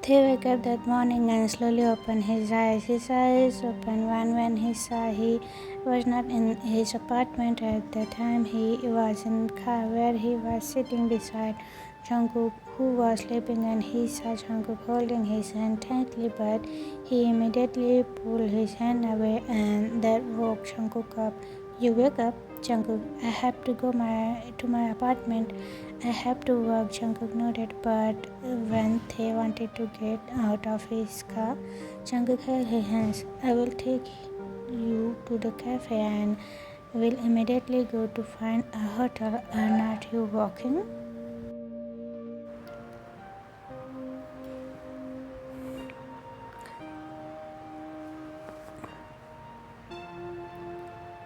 They wake up that morning and slowly open his eyes. His eyes opened when he saw he was not in his apartment at the time. He was in the car where he was sitting beside Jungkook, who was sleeping, and he saw Jungkook holding his hand tightly, but he immediately pulled his hand away, and that woke Jungkook up. You wake up, Jungkook. I have to go to my apartment. I have to work, Jungkook nodded, but when they wanted to get out of his car, Jungkook held his hands. I will take you to the cafe and will immediately go to find a hotel. Are not you walking?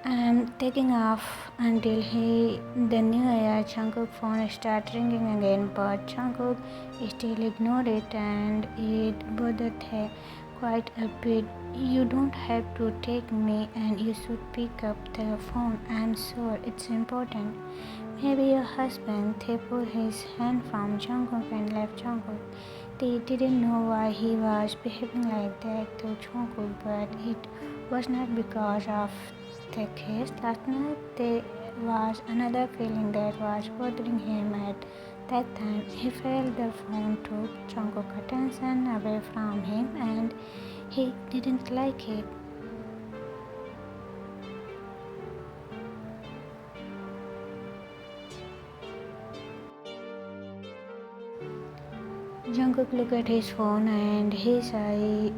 I'm taking off until the new year. Jungkook's phone started ringing again, but Jungkook still ignored it, and it bothered her quite a bit. You don't have to take me, and you should pick up the phone. I'm sure it's important. Maybe your husband. They pulled his hand from Jungkook and left Jungkook. They didn't know why he was behaving like that to Jungkook, but it was not because of the case. Last night there was another feeling that was bothering him at that time. He felt the phone took Jungkook's attention away from him and he didn't like it. Jungkook looked at his phone and he saw a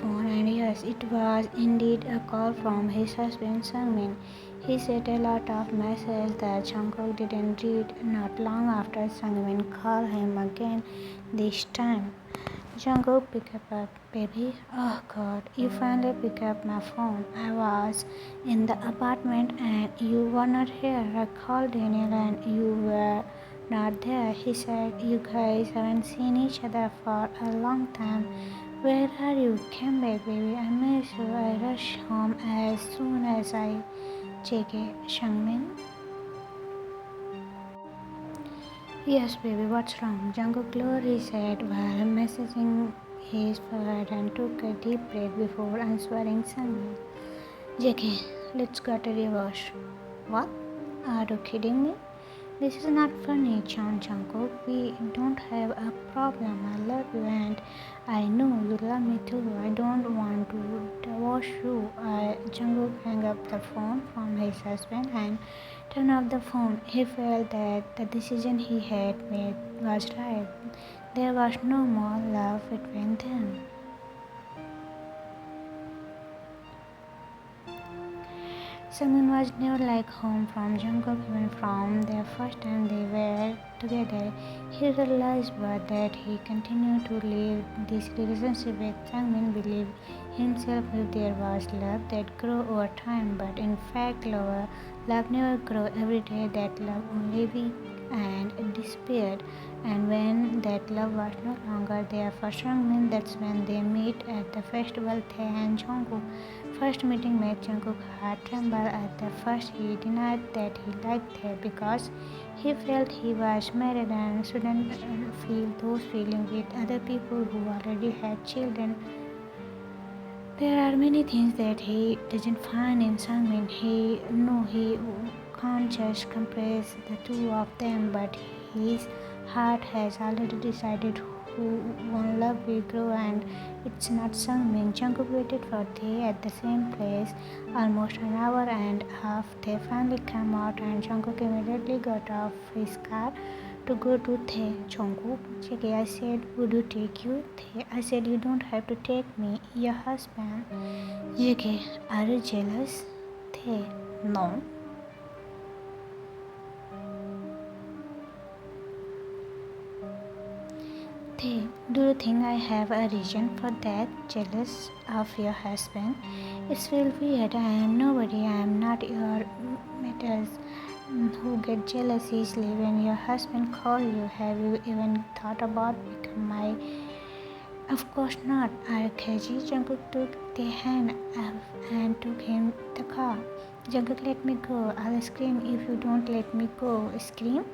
phone, and yes, it was indeed a call from his husband Sungmin. He sent a lot of messages that Jungkook didn't read. Not long after, Sungmin called him again. This time, Jungkook picked up, baby. Oh God, you finally picked up my phone. I was in the apartment and you were not here. I called Daniel and you were not there. He said you guys haven't seen each other for a long time. Where are you? Come back, baby. I miss you. I rush home as soon as I JK. Shangmin. Yes, baby, what's wrong? Jungkook lowered his head while messaging his forehead and took a deep breath before answering Shangmin. JK, let's go to reverse. What? Are you kidding me? This is not funny, Jungkook. We don't have a problem. I love you and I know you love me too. I don't want to divorce you. Jungkook hung up the phone from his husband and turned off the phone. He felt that the decision he had made was right. There was no more love between them. Sungmin was never like home from Jungkook, even from the first time they were together. He realized but that he continued to live this relationship with Sungmin, believed himself if there was love that grew over time, but in fact love never grew every day. That love only weak and disappeared. And when that love was no longer there for Sungmin, that's when they meet at the festival. Tae and Jungkook first meeting made Jungkook's heart tremble. At the first, he denied that he liked her because he felt he was married and shouldn't feel those feelings with other people who already had children. There are many things that he doesn't find in Sungmin. He can't just compress the two of them, but his heart has already decided who one love will grow, and it's not Sungmin. Jungkook waited for Tae at the same place almost an hour and a half. They finally came out and Jungkook immediately got off his car to go to Tae. Jungkook, JK, I said, would you take you? Tae, I said, you don't have to take me, your husband. JK, are you jealous? Tae, no. Tae, do you think I have a reason for that? Jealous of your husband? It's feel weird. I am nobody. I am not your matters who get jealous easily when your husband calls you. Have you even thought about becoming my? Of course not. RKG. Jungkook took the hand and took him the car. Jungkook, let me go. I'll scream if you don't let me go. Scream?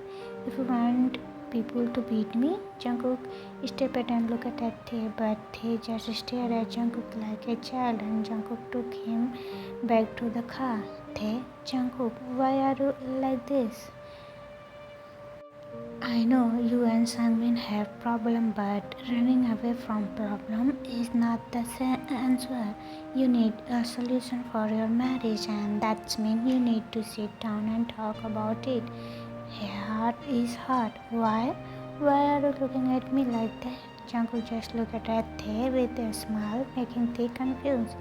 If you want people to beat me? Jungkook stepped and looked at Tae, but Tae just stared at Jungkook like a child, and Jungkook took him back to the car. Tae, Jungkook, why are you like this? I know you and Sangmin have problem, but running away from problem is not the answer. You need a solution for your marriage, and that means you need to sit down and talk about it. Heart is hard. Why? Why are you looking at me like that? Jungkook just looked at Tae with a smile, making Tae confused.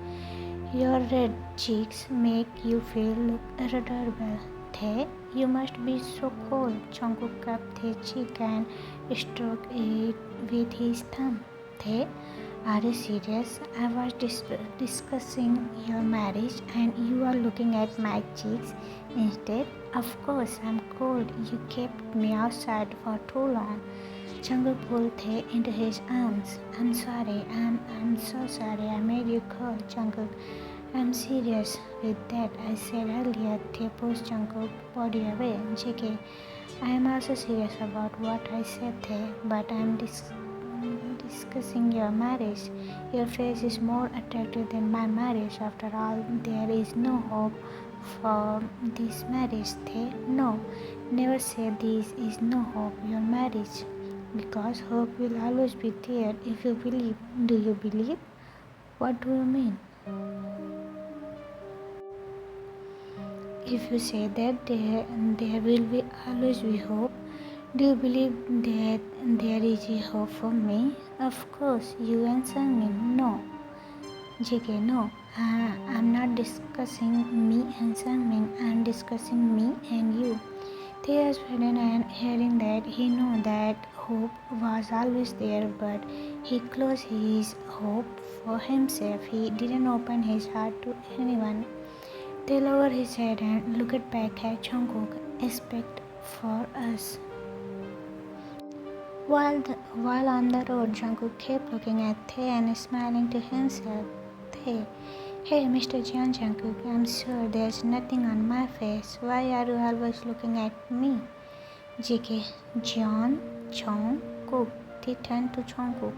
Your red cheeks make you feel look adorable. Tae, you must be so cold. Jungkook cupped Tae's cheek and stroked it with his thumb. Tae, are you serious? I was discussing your marriage and you are looking at my cheeks instead. Of course, I'm cold. You kept me outside for too long. Jungkook pulled Tae into his arms. I'm sorry. I'm so sorry. I made you cold, Jungkook. I'm serious with that. I said earlier. Tae pushed Jungkook's body away. JK, I am also serious about what I said, Tae, but I'm discussing your marriage. Your face is more attractive than my marriage. After all, there is no hope for this marriage, Tae. No, never say this is no hope, your marriage. Because hope will always be there if you believe. Do you believe? What do you mean? If you say that there will be always be hope, do you believe that there is a hope for me? Of course, you answer me no. JK, no. I'm not discussing me and Sangmin. I'm discussing me and you. They was hidden and hearing that he knew that hope was always there, but he closed his hope for himself. He didn't open his heart to anyone. They lowered his head and looked back at Jungkook. Expect for us. While on the road, Jungkook kept looking at Tae and smiling to himself. Tae, hey, Mr. Jungkook, I'm sure there's nothing on my face. Why are you always looking at me? JK, Jungkook. Tae turned to Jungkook.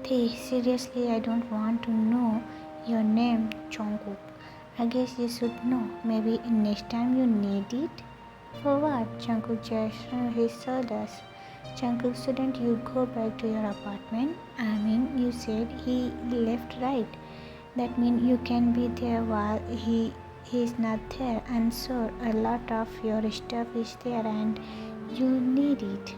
Tae, seriously, I don't want to know your name, Jungkook. I guess you should know. Maybe next time you need it. For what? Jungkook just shrugged his shoulders. Jungkook, shouldn't you go back to your apartment? I mean, you said he left, right? That means you can be there while he's not there. I'm sure a lot of your stuff is there and you need it.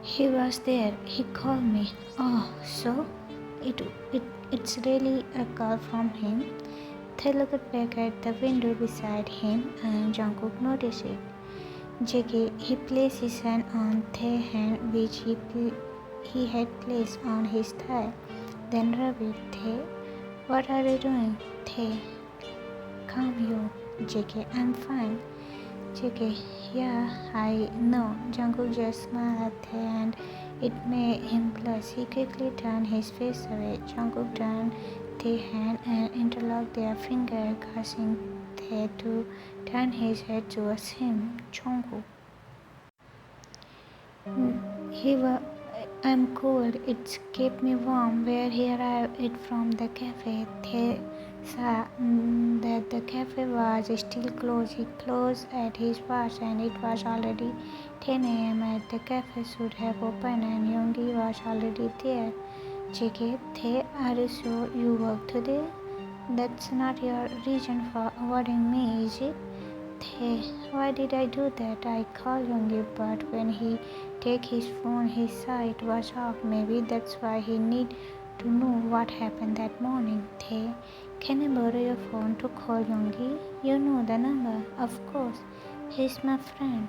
He was there. He called me. Oh, so it's really a call from him. They looked back at the window beside him and Jungkook noticed it. JK, he placed his hand on Tae's hand, which he had placed on his thigh. Then rubbed it. Tae, what are you doing? Tae, calm you. JK, I'm fine. JK, yeah, I know. Jungkook just smiled at Tae and it made him blush. He quickly turned his face away. Jungkook turned Tae's hand and interlocked their fingers, causing Tae to turn his head towards him. Jungkook. I'm cold. It's kept me warm. Where he arrived it from the cafe. Tae saw that the cafe was still closed. He closed at his watch and it was already 10 a.m. At the cafe should have opened and Yoongi was already there. JK, Tae, are you sure you work today? That's not your reason for avoiding me, is it? Tae, why did I do that? I called Yoongi, but when he take his phone, he saw it was off. Maybe that's why he need to know what happened that morning. Tae, can I borrow your phone to call Yoongi? You know the number, of course. He's my friend.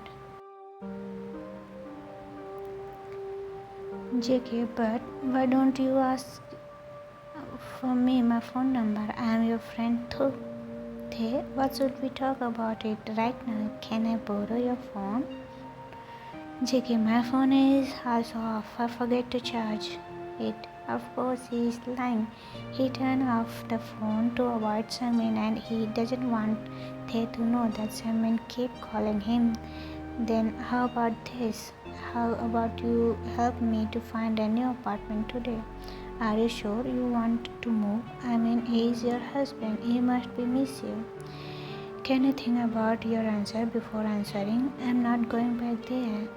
JK, but why don't you ask for me my phone number? I am your friend too. Tae, what should we talk about it right now? Can I borrow your phone? JK, my phone is also off. I forget to charge it. Of course he is lying. He turned off the phone to avoid Samin, and he doesn't want Tae to know that Samin kept calling him. Then how about this? How about you help me to find a new apartment today? Are you sure you want to move? I mean, he is your husband. He must be miss you. Can you think about your answer before answering? I'm not going back there.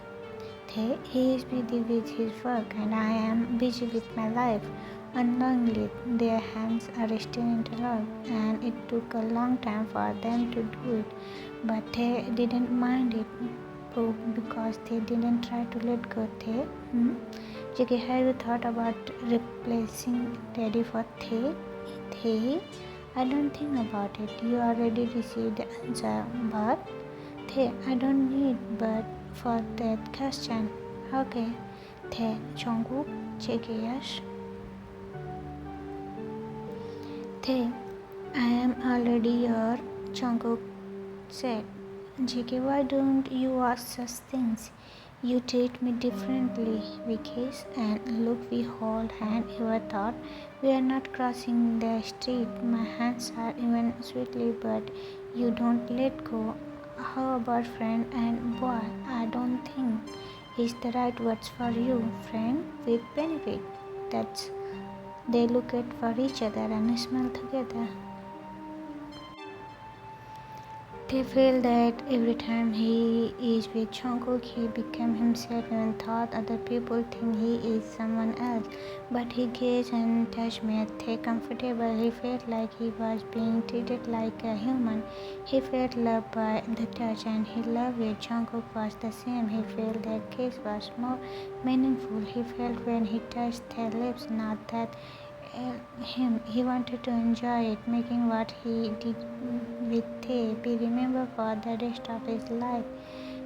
He is busy with his work and I am busy with my life. Unknowingly, their hands are still interlocked, and it took a long time for them to do it. But they didn't mind it because they didn't try to let go. Jiggy, have you thought about replacing Teddy for Thay? I don't think about it. You already received the answer, but I don't need but for that question. Okay. Jungkook, Jiggy, yes. I am already your Jungkook said. JK, why don't you ask such things? You treat me differently, we kiss and look, we hold hand. Ever thought we are not crossing the street? My hands are even sweetly, but you don't let go. How about friend and boy? I don't think is the right words for you. Friend with benefit. That's they look at for each other and smile together. They feel that every time he is with Jungkook, he became himself even thought other people think he is someone else. But he gazed and touched me comfortable. He felt like he was being treated like a human. He felt loved by the touch and he loved it. Jungkook was the same. He felt their kiss was more meaningful. He felt when he touched their lips, not that him. He wanted to enjoy it, making what he did with Tae be remembered for the rest of his life.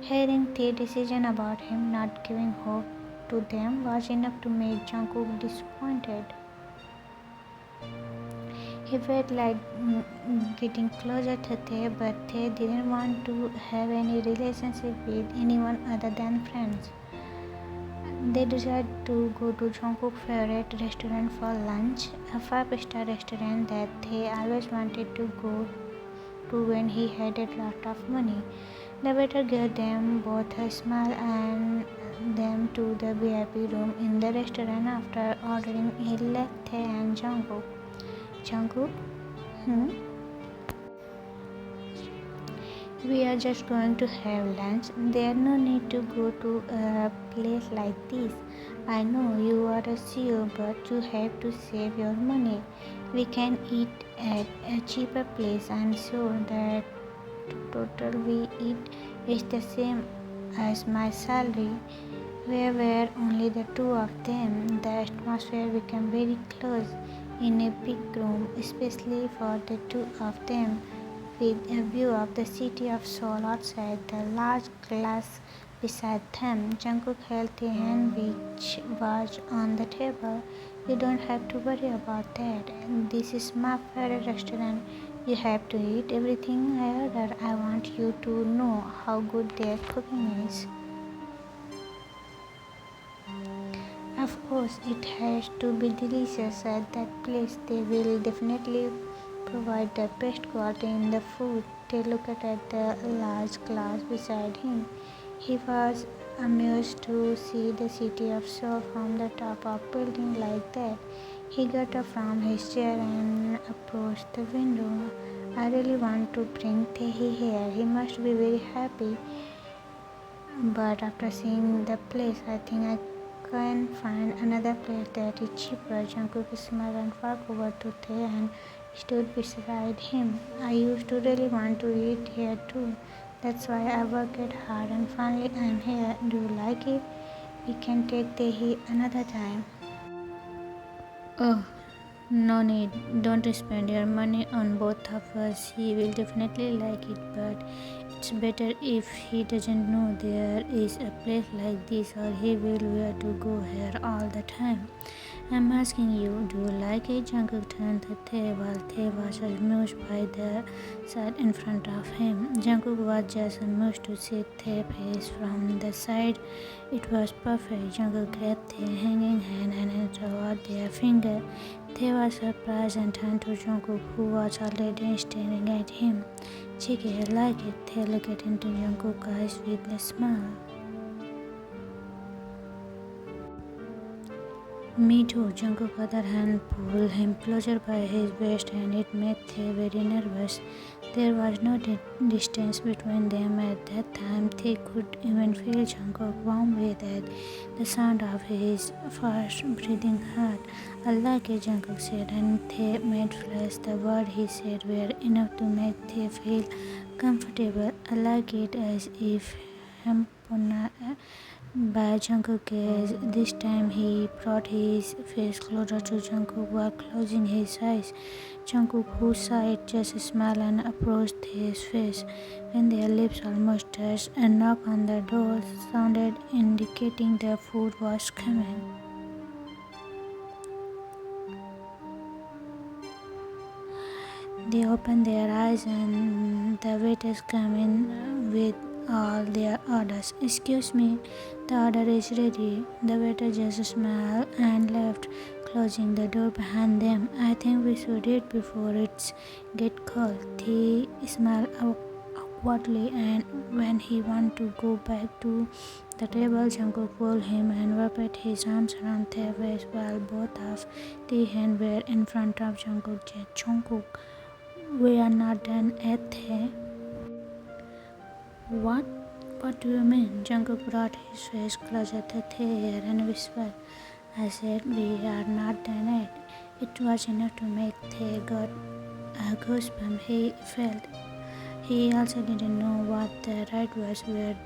Hearing Tae's decision about him not giving hope to them was enough to make Jungkook disappointed. He felt like getting closer to Tae, but Tae didn't want to have any relationship with anyone other than friends. They decided to go to Jungkook's favorite restaurant for lunch, a five-star restaurant that they always wanted to go to when he had a lot of money. The waiter gave them both a smile and them to the VIP room in the restaurant. After ordering, he left Tae and Jungkook. Jungkook? We are just going to have lunch. There's no need to go to a place like this. I know you are a CEO, but you have to save your money. We can eat at a cheaper place. I'm sure that total we eat is the same as my salary. We were only the two of them. The atmosphere became very close in a big room, especially for the two of them, with a view of the city of Seoul outside the large glass beside them. Jungkook held the hand which was on the table. You don't have to worry about that. This is my favorite restaurant. You have to eat everything I order. I want you to know how good their cooking is. Of course, it has to be delicious at that place. They will definitely provide the best quality in the food. They looked at the large glass beside him. He was amused to see the city of Seoul from the top of building like that. He got up from his chair and approached the window. I really want to bring Taehi here. He must be very happy. But after seeing the place, I think I can find another place that is cheaper. Jungkook smiled and walked over to Tae and stood beside him. I used to really want to eat here too. That's why I worked hard and finally I'm here. Do you like it? We can take Taehi another time. Oh, no need. Don't spend your money on both of us. He will definitely like it, but it's better if he doesn't know there is a place like this or he will want to go here all the time. I'm asking you, do you like it? Jungkook turned to Tae while Tae was amused by the sight in front of him. Jungkook was just amused to see Tae's face from the side. It was perfect. Jungkook grabbed Tae's hanging hand and intertwined their finger. Tae was surprised and turned to Jungkook, who was already staring at him. Cheeky, I like it. Tae looked into Jungkook's eyes with a smile. Me too. Jungkook's other hand pulled him closer by his waist and it made Tae very nervous. There was no distance between them at that time. Tae could even feel Jungkook's warm breath at the sound of his fast breathing heart. I like it, Jungkook said, and Tae made flash. The words he said were enough to make Tae feel comfortable. I like it as if by Jungkook gaze. This time he brought his face closer to Jungkook while closing his eyes. Jungkook, who saw it, just smiled and approached his face. When their lips almost touched, a knock on the door sounded, indicating the food was coming. They opened their eyes and the waiters came in with all their orders. Excuse me, the order is ready. The waiter just smiled and left, closing the door behind them. I think we should eat before it gets cold. He smiled awkwardly, and when he wanted to go back to the table, Jungkook pulled him and wrapped his arms around their waist while both of the hands were in front of Jungkook. Jungkook, we are not done yet. What? What do you mean? Jungkook brought his face closer to Tae's ear and whispered, I said we are not done yet. It was enough to make Tae got a goosebump. He felt. He also didn't know what the right words were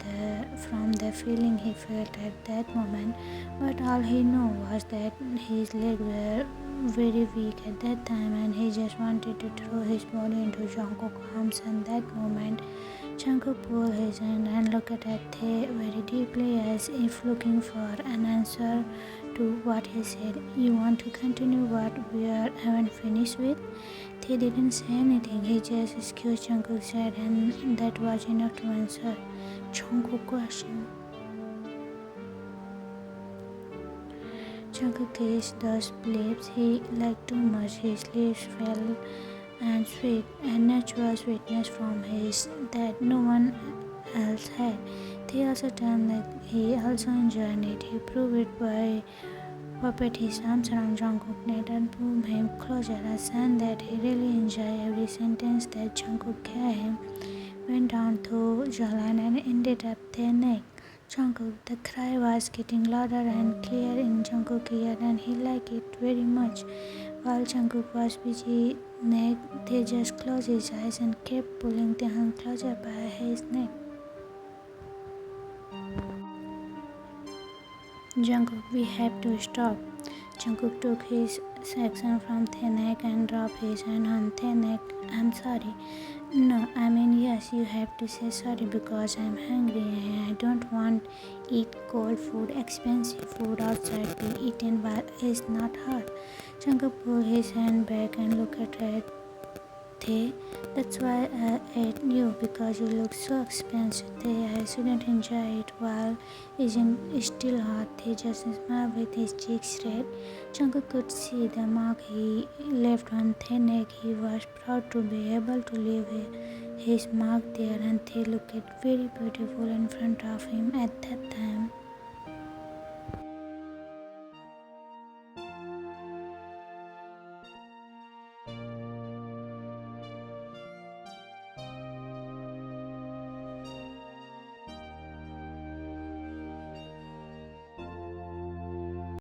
from the feeling he felt at that moment, but all he knew was that his legs were very weak at that time and he just wanted to throw his body into Jungkook's arms. And that moment, Jungkook pulled his hand and looked at Tae very deeply as if looking for an answer to what he said. You want to continue what we haven't finished with? Tae didn't say anything. He just excused Jungkook said, and that was enough to answer Jungkook's question. Jungkook kissed those lips he liked too much. His lips felt and sweet, and natural sweetness from his that no one else had. They also turned that he also enjoyed it. He proved it by wrapping his arms around Jungkook's neck and pulled him closer, a sign that he really enjoyed every sentence that Jungkook gave him. Went down to jawline and ended up their neck. Jungkook, the cry was getting louder and clear in Jungkook's ear, and he liked it very much. While Jungkook was busy neck, they just closed his eyes and kept pulling him closer by his neck. Jungkook, we have to stop. Jungkook took his section from Tae's neck and dropped his hand on Tae's neck. I'm sorry. No, I mean yes, you have to say sorry because I'm hungry and I don't want to eat cold food, expensive food outside be eaten while it's not hot. Jungkook pulled his hand back and looked at Tae. That's why I ate you, because you look so expensive. Tae, I shouldn't enjoy it while it's still hot. Tae just smiled with his cheeks red. Jungkook could see the mark he left on Tae's neck. He was proud to be able to leave his mark there, and Tae looked very beautiful in front of him at that time.